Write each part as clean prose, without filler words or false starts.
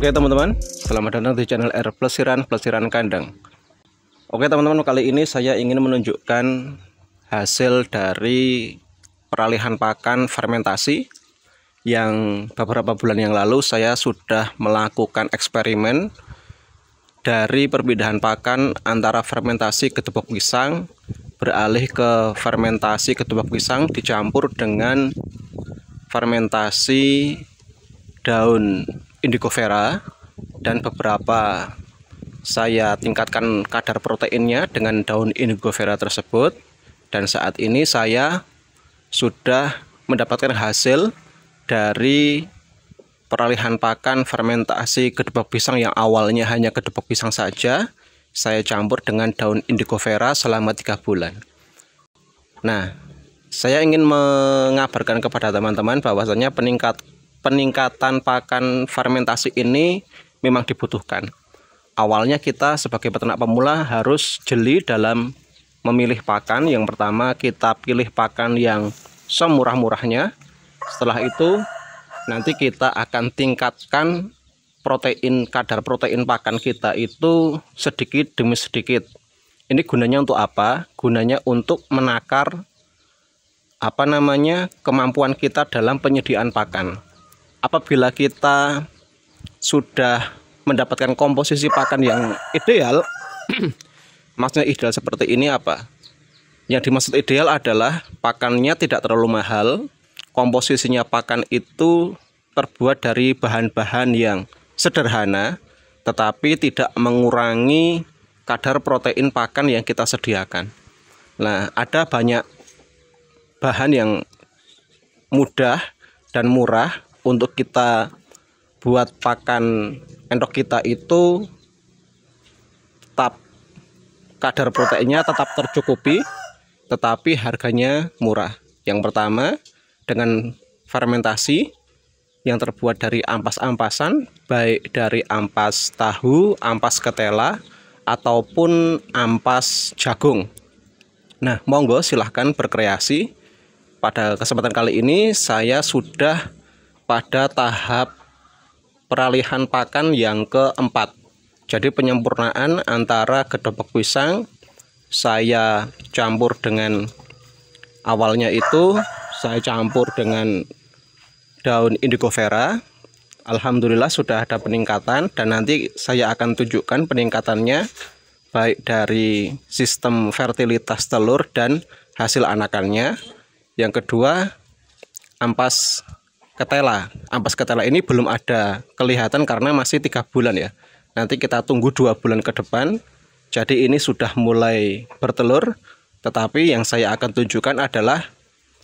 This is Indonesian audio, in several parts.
Oke teman-teman, selamat datang di channel R Plesiran Kandang. Oke teman-teman, kali ini saya ingin menunjukkan hasil dari peralihan pakan fermentasi yang beberapa bulan yang lalu saya sudah melakukan eksperimen dari perpindahan pakan antara fermentasi gedebok pisang beralih ke fermentasi gedebok pisang dicampur dengan fermentasi daun indigo vera, dan beberapa saya tingkatkan kadar proteinnya dengan daun indigo vera tersebut. Dan saat ini saya sudah mendapatkan hasil dari peralihan pakan fermentasi gedebok pisang yang awalnya hanya gedebok pisang saja, saya campur dengan daun indigo vera selama 3 bulan. Nah, saya ingin mengabarkan kepada teman-teman bahwasanya peningkatan pakan fermentasi ini memang dibutuhkan. Awalnya kita sebagai peternak pemula harus jeli dalam memilih pakan. Yang pertama, kita pilih pakan yang semurah-murahnya. Setelah itu nanti kita akan tingkatkan kadar protein pakan kita itu sedikit demi sedikit. Ini gunanya untuk apa? Gunanya untuk menakar kemampuan kita dalam penyediaan pakan. Apabila kita sudah mendapatkan komposisi pakan yang ideal, maksudnya ideal seperti ini apa? Yang dimaksud ideal adalah pakannya tidak terlalu mahal, komposisinya pakan itu terbuat dari bahan-bahan yang sederhana, tetapi tidak mengurangi kadar protein pakan yang kita sediakan. Nah, ada banyak bahan yang mudah dan murah untuk kita buat pakan endok kita itu tetap kadar proteinnya tetap tercukupi, tetapi harganya murah. Yang pertama, dengan fermentasi yang terbuat dari ampas-ampasan, baik dari ampas tahu, ampas ketela, ataupun ampas jagung. Nah, monggo silahkan berkreasi. Pada kesempatan kali ini saya sudah pada tahap peralihan pakan yang keempat. Jadi penyempurnaan antara gedebok pisang saya campur dengan awalnya itu saya campur dengan daun indigo vera. Alhamdulillah sudah ada peningkatan, dan nanti saya akan tunjukkan peningkatannya baik dari sistem fertilitas telur dan hasil anakannya. Yang kedua, ampas ketela ini belum ada kelihatan karena masih 3 bulan ya. Nanti kita tunggu 2 bulan ke depan. Jadi ini sudah mulai bertelur, tetapi yang saya akan tunjukkan adalah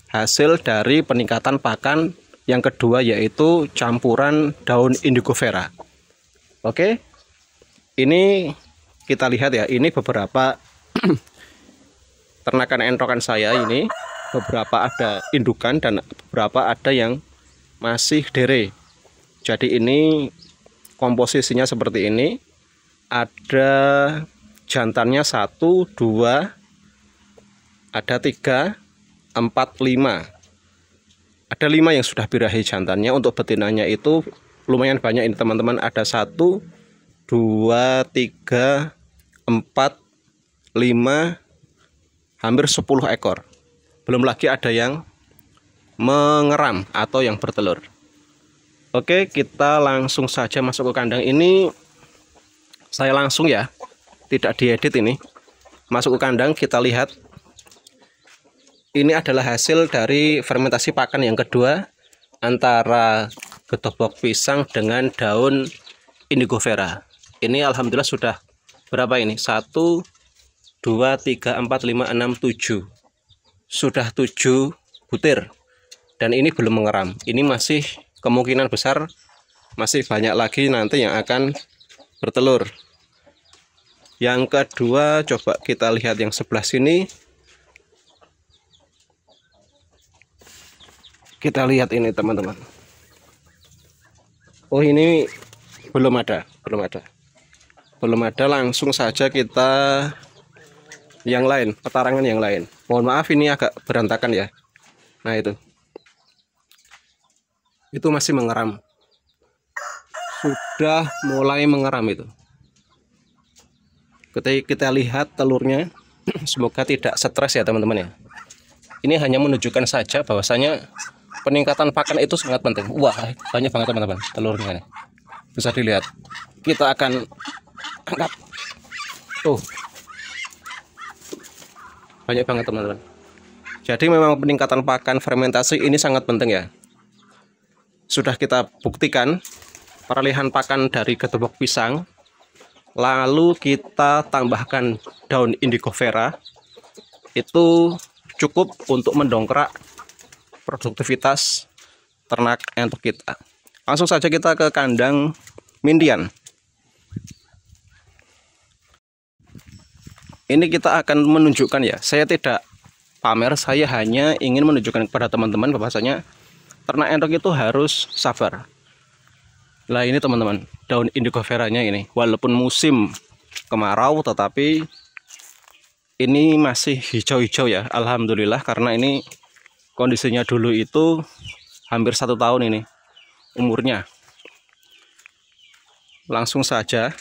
hasil dari peningkatan pakan yang kedua, yaitu campuran daun indigo vera. Oke, ini kita lihat ya, ini beberapa ternakan entrokan saya. Ini beberapa ada indukan dan beberapa ada yang masih dere. Jadi ini komposisinya seperti ini. Ada jantannya 1, 2, ada 3, 4, 5. Ada 5 yang sudah birahi jantannya. Untuk betinanya itu lumayan banyak ini teman-teman. Ada 1, 2, 3, 4, 5, hampir 10 ekor. Belum lagi ada yang mengeram atau yang bertelur. Oke, kita langsung saja masuk ke kandang. Ini saya langsung ya, tidak diedit ini. Masuk ke kandang, kita lihat. Ini adalah hasil dari fermentasi pakan yang kedua antara gedebok pisang dengan daun indigo vera. Ini alhamdulillah sudah berapa ini? 1, 2, 3, 4, 5, 6, 7. Sudah 7 butir. Dan ini belum mengeram. Ini masih kemungkinan besar masih banyak lagi nanti yang akan bertelur. Yang kedua, coba kita lihat yang sebelah sini. Kita lihat ini teman-teman. Oh, ini belum ada. Langsung saja kita yang lain, petarangan yang lain. Mohon maaf ini agak berantakan ya. Nah, itu masih mengeram. sudah mulai mengeram itu. Kita lihat telurnya, semoga tidak stres ya teman-teman ya. Ini hanya menunjukkan saja bahwasanya peningkatan pakan itu sangat penting. Wah, banyak banget teman-teman telurnya nih. Bisa dilihat. Kita akan angkat. Tuh. Banyak banget teman-teman. Jadi memang peningkatan pakan fermentasi ini sangat penting ya. Sudah kita buktikan peralihan pakan dari ketubok pisang, lalu kita tambahkan daun indigo vera, itu cukup untuk mendongkrak produktivitas ternak entok kita. Langsung saja kita ke kandang Mindian. Ini kita akan menunjukkan ya, saya tidak pamer, saya hanya ingin menunjukkan kepada teman-teman bahwasanya ternak entok itu harus sabar. Lah ini teman-teman, daun indigo veranya ini, walaupun musim kemarau tetapi ini masih hijau-hijau ya, alhamdulillah, karena ini kondisinya dulu itu hampir 1 tahun ini umurnya. Langsung saja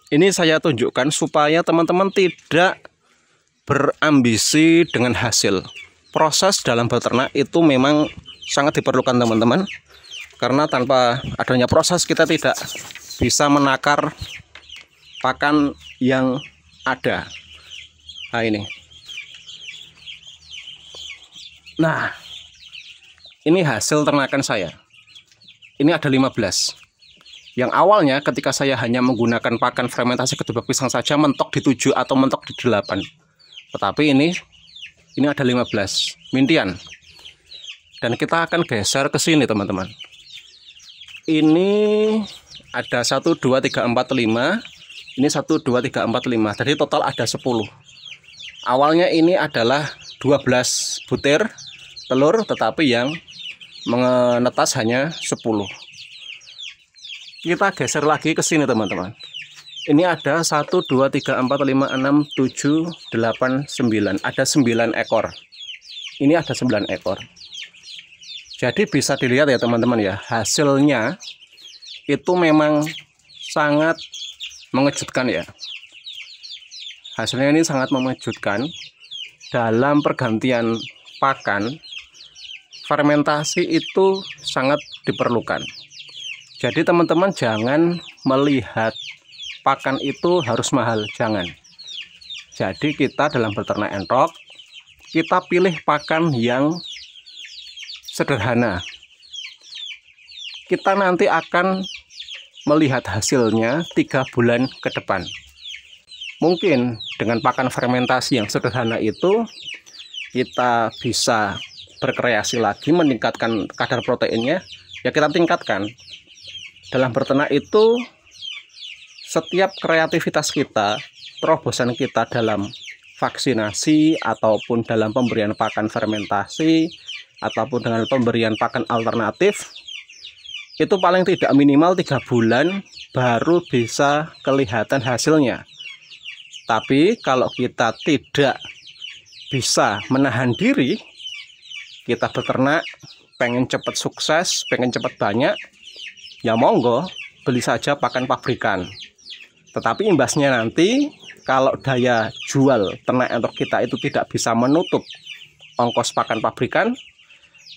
ini saya tunjukkan supaya teman-teman tidak berambisi dengan hasil. Proses dalam beternak itu memang sangat diperlukan teman-teman, karena tanpa adanya proses kita tidak bisa menakar pakan yang ada. Nah ini. Nah, ini hasil ternakan saya. Ini ada 15. Yang awalnya ketika saya hanya menggunakan pakan fermentasi ketubok pisang saja mentok di 7 atau mentok di 8. Tetapi ini ada 15 Mindian. Dan kita akan geser ke sini teman-teman. Ini ada 1 2 3 4 5. Ini 1 2 3 4 5. Jadi total ada 10. Awalnya ini adalah 12 butir telur, tetapi yang menetas hanya 10. Kita geser lagi ke sini teman-teman. Ini ada 1 2 3 4 5 6 7 8 9. Ada 9 ekor. Ini ada 9 ekor. Jadi bisa dilihat ya teman-teman ya, hasilnya itu memang sangat mengejutkan ya. Hasilnya ini sangat mengejutkan. Dalam pergantian pakan, fermentasi itu sangat diperlukan. Jadi teman-teman jangan melihat pakan itu harus mahal, jangan. Jadi kita dalam beternak entok, kita pilih pakan yang sederhana. Kita nanti akan melihat hasilnya 3 bulan ke depan. Mungkin dengan pakan fermentasi yang sederhana itu kita bisa berkreasi lagi, meningkatkan kadar proteinnya, ya kita tingkatkan. Dalam beternak itu setiap kreativitas kita, terobosan kita dalam vaksinasi ataupun dalam pemberian pakan fermentasi ataupun dengan pemberian pakan alternatif, itu paling tidak minimal 3 bulan baru bisa kelihatan hasilnya. Tapi kalau kita tidak bisa menahan diri, kita beternak pengen cepat sukses, pengen cepat banyak, ya monggo beli saja pakan pabrikan. Tetapi imbasnya nanti kalau daya jual ternak entok kita itu tidak bisa menutup ongkos pakan pabrikan,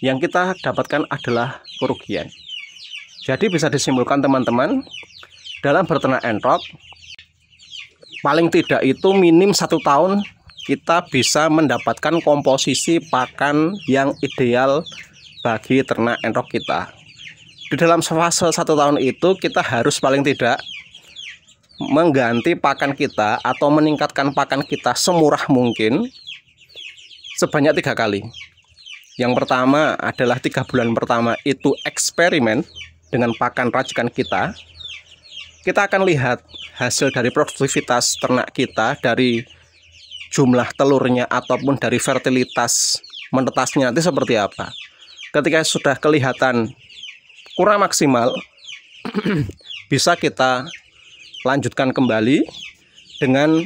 yang kita dapatkan adalah kerugian. Jadi bisa disimpulkan teman-teman, dalam beternak entok paling tidak itu minim 1 tahun kita bisa mendapatkan komposisi pakan yang ideal bagi ternak entok kita. Di dalam fase 1 tahun itu kita harus paling tidak mengganti pakan kita atau meningkatkan pakan kita semurah mungkin sebanyak 3 kali. Yang pertama adalah 3 bulan pertama itu eksperimen dengan pakan racikan kita. Kita akan lihat hasil dari produktivitas ternak kita, dari jumlah telurnya ataupun dari fertilitas menetasnya nanti seperti apa. Ketika sudah kelihatan kurang maksimal, bisa kita lanjutkan kembali dengan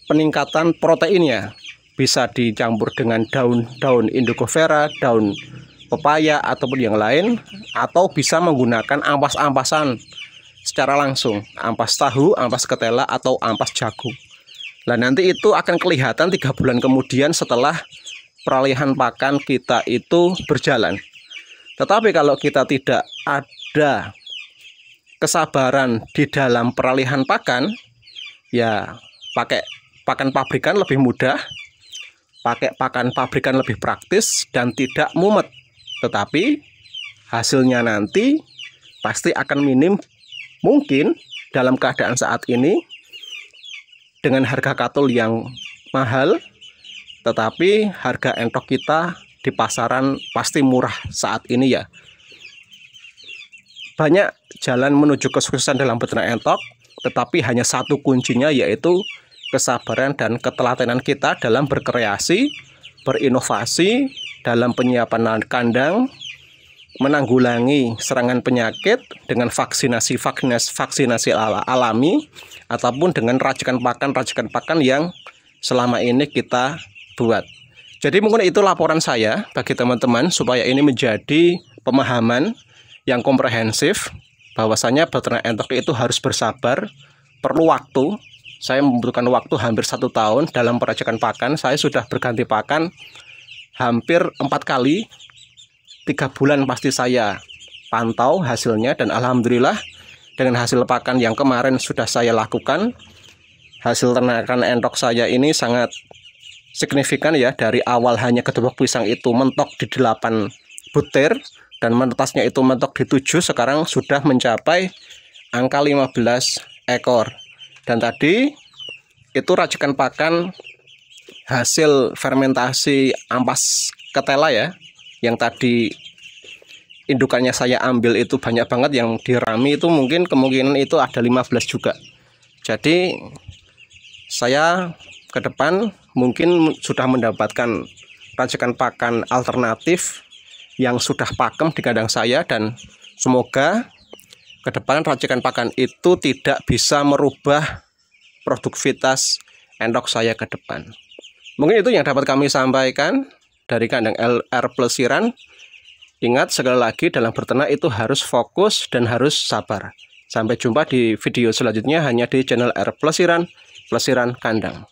peningkatan proteinnya. Bisa dicampur dengan daun indigo vera, daun pepaya ataupun yang lain, atau bisa menggunakan ampas-ampasan secara langsung, ampas tahu, ampas ketela, atau ampas jagung. Nah, nanti itu akan kelihatan 3 bulan kemudian setelah peralihan pakan kita itu berjalan. Tetapi kalau kita tidak ada kesabaran di dalam peralihan pakan, ya pakai pakan pabrikan lebih mudah, pakai pakan pabrikan lebih praktis dan tidak mumet. Tetapi hasilnya nanti pasti akan minim. Mungkin dalam keadaan saat ini dengan harga katul yang mahal, tetapi harga entok kita di pasaran pasti murah saat ini ya. Banyak jalan menuju kesuksesan dalam beternak entok, tetapi hanya satu kuncinya, yaitu kesabaran dan ketelatenan kita dalam berkreasi, berinovasi dalam penyiapan kandang, menanggulangi serangan penyakit dengan vaksinasi alami, ataupun dengan racikan pakan yang selama ini kita buat. Jadi mungkin itu laporan saya bagi teman-teman supaya ini menjadi pemahaman yang komprehensif bahwasanya beternak entok itu harus bersabar, perlu waktu. Saya membutuhkan waktu hampir 1 tahun dalam peracikan pakan. Saya sudah berganti pakan hampir 4 kali. 3 bulan pasti saya pantau hasilnya, dan alhamdulillah dengan hasil pakan yang kemarin sudah saya lakukan, hasil ternakan entok saya ini sangat signifikan ya. Dari awal hanya kedebok pisang itu mentok di 8 butir dan menetasnya itu mentok di 7, sekarang sudah mencapai angka 15 ekor. Dan tadi itu racikan pakan hasil fermentasi ampas ketela ya, yang tadi indukannya saya ambil itu banyak banget, yang dirami itu mungkin kemungkinan itu ada 15 juga. Jadi saya ke depan mungkin sudah mendapatkan racikan pakan alternatif yang sudah pakem di kandang saya, dan semoga ke depan racikan pakan itu tidak bisa merubah produktivitas entok saya ke depan. Mungkin itu yang dapat kami sampaikan dari kandang LR Plesiran. Ingat sekali lagi, dalam beternak itu harus fokus dan harus sabar. Sampai jumpa di video selanjutnya hanya di channel R Plesiran, Plesiran Kandang.